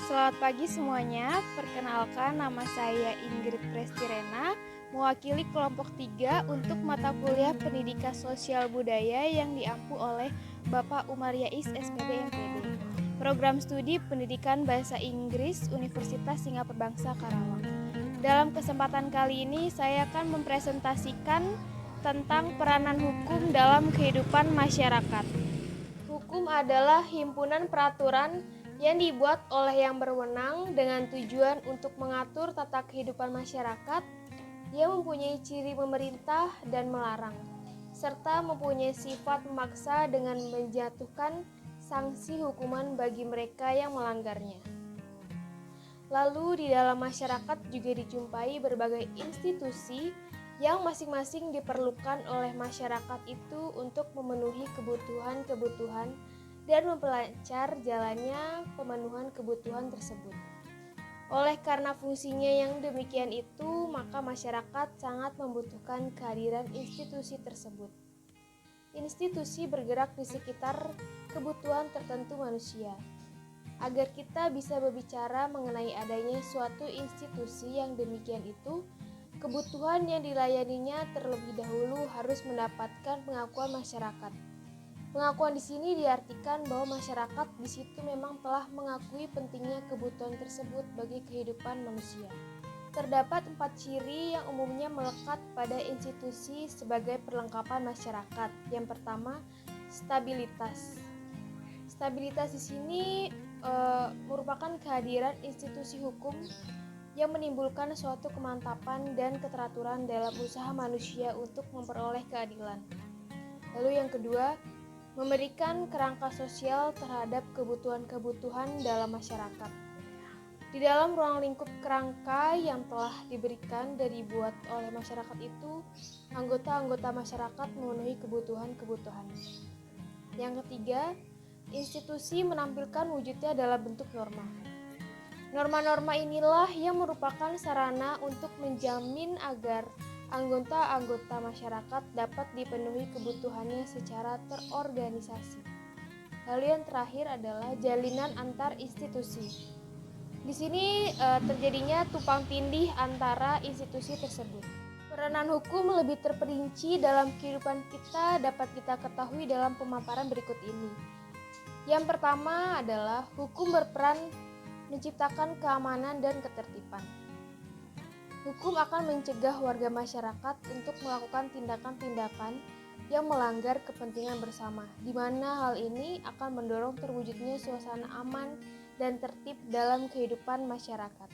Selamat pagi semuanya, perkenalkan nama saya Ingrid Prestirena, mewakili kelompok 3 untuk mata kuliah Pendidikan Sosial Budaya yang diampu oleh Bapak Umar Yais SPD MPD. Program Studi Pendidikan Bahasa Inggris Universitas Singapura Bangsa Karawang. Dalam kesempatan kali ini saya akan mempresentasikan tentang peranan hukum dalam kehidupan masyarakat. Hukum adalah himpunan peraturan yang dibuat oleh yang berwenang dengan tujuan untuk mengatur tata kehidupan masyarakat yang mempunyai ciri memerintah dan melarang, serta mempunyai sifat memaksa dengan menjatuhkan sanksi hukuman bagi mereka yang melanggarnya. Lalu di dalam masyarakat juga dijumpai berbagai institusi yang masing-masing diperlukan oleh masyarakat itu untuk memenuhi kebutuhan-kebutuhan dan memperlancar jalannya pemenuhan kebutuhan tersebut. Oleh karena fungsinya yang demikian itu, maka masyarakat sangat membutuhkan kehadiran institusi tersebut. Institusi bergerak di sekitar kebutuhan tertentu manusia. Agar kita bisa berbicara mengenai adanya suatu institusi yang demikian itu, kebutuhan yang dilayaninya terlebih dahulu harus mendapatkan pengakuan masyarakat. Pengakuan di sini diartikan bahwa masyarakat di situ memang telah mengakui pentingnya kebutuhan tersebut bagi kehidupan manusia. Terdapat 4 ciri yang umumnya melekat pada institusi sebagai perlengkapan masyarakat. Yang pertama, stabilitas. Stabilitas di sini merupakan kehadiran institusi hukum yang menimbulkan suatu kemantapan dan keteraturan dalam usaha manusia untuk memperoleh keadilan. Lalu yang kedua, memberikan kerangka sosial terhadap kebutuhan-kebutuhan dalam masyarakat. Di dalam ruang lingkup kerangka yang telah diberikan dan dibuat oleh masyarakat itu, anggota-anggota masyarakat memenuhi kebutuhan-kebutuhan. Yang ketiga, institusi menampilkan wujudnya dalam bentuk norma. Norma-norma inilah yang merupakan sarana untuk menjamin agar anggota-anggota masyarakat dapat dipenuhi kebutuhannya secara terorganisasi. Lalu yang terakhir adalah jalinan antar institusi. Di sini terjadinya tumpang tindih antara institusi tersebut. Peranan hukum lebih terperinci dalam kehidupan kita dapat kita ketahui dalam pemaparan berikut ini. Yang pertama adalah hukum berperan menciptakan keamanan dan ketertiban. Hukum akan mencegah warga masyarakat untuk melakukan tindakan-tindakan yang melanggar kepentingan bersama, di mana hal ini akan mendorong terwujudnya suasana aman dan tertib dalam kehidupan masyarakat.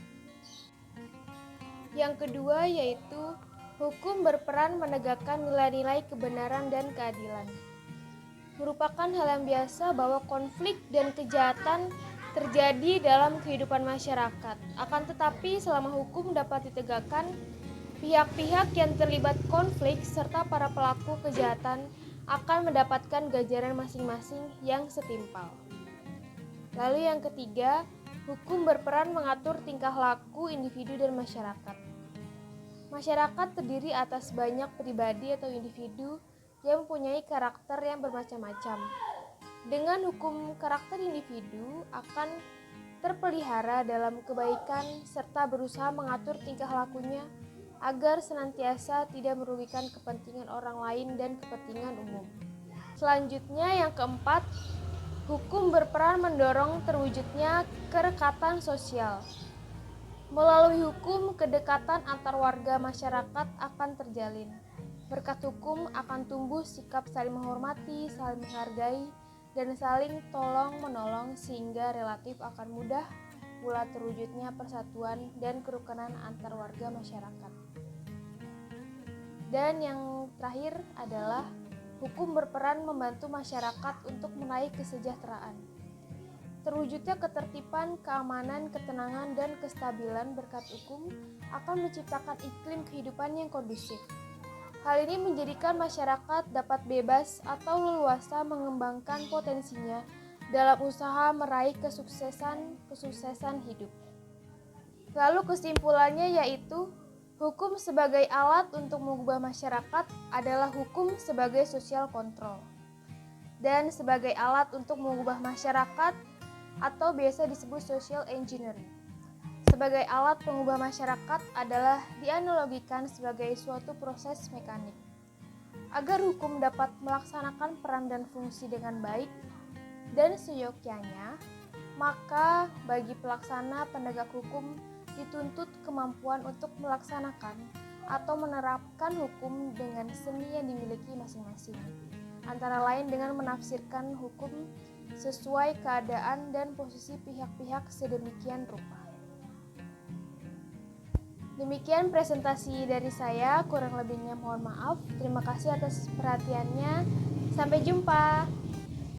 Yang kedua yaitu hukum berperan menegakkan nilai-nilai kebenaran dan keadilan. Merupakan hal yang biasa bahwa konflik dan kejahatan terjadi dalam kehidupan masyarakat. Akan tetapi selama hukum dapat ditegakkan, pihak-pihak yang terlibat konflik serta para pelaku kejahatan akan mendapatkan ganjaran masing-masing yang setimpal. Lalu yang ketiga, hukum berperan mengatur tingkah laku individu dan masyarakat. Masyarakat terdiri atas banyak pribadi atau individu yang mempunyai karakter yang bermacam-macam. Dengan hukum, karakter individu akan terpelihara dalam kebaikan serta berusaha mengatur tingkah lakunya agar senantiasa tidak merugikan kepentingan orang lain dan kepentingan umum. Selanjutnya yang keempat, hukum berperan mendorong terwujudnya kerekatan sosial. Melalui hukum, kedekatan antar warga masyarakat akan terjalin. Berkat hukum akan tumbuh sikap saling menghormati, saling menghargai, dan saling tolong-menolong sehingga relatif akan mudah pula terwujudnya persatuan dan kerukunan antar warga masyarakat. Dan yang terakhir adalah hukum berperan membantu masyarakat untuk meraih kesejahteraan. Terwujudnya ketertiban, keamanan, ketenangan, dan kestabilan berkat hukum akan menciptakan iklim kehidupan yang kondusif. Hal ini menjadikan masyarakat dapat bebas atau leluasa mengembangkan potensinya dalam usaha meraih kesuksesan hidup. Lalu kesimpulannya yaitu hukum sebagai alat untuk mengubah masyarakat adalah hukum sebagai social control. Dan sebagai alat untuk mengubah masyarakat atau biasa disebut social engineering. Sebagai alat pengubah masyarakat adalah dianalogikan sebagai suatu proses mekanik. Agar hukum dapat melaksanakan peran dan fungsi dengan baik dan seyogyanya, maka bagi pelaksana penegak hukum dituntut kemampuan untuk melaksanakan atau menerapkan hukum dengan seni yang dimiliki masing-masing, antara lain dengan menafsirkan hukum sesuai keadaan dan posisi pihak-pihak sedemikian rupa. Demikian presentasi dari saya, kurang lebihnya mohon maaf. Terima kasih atas perhatiannya. Sampai jumpa.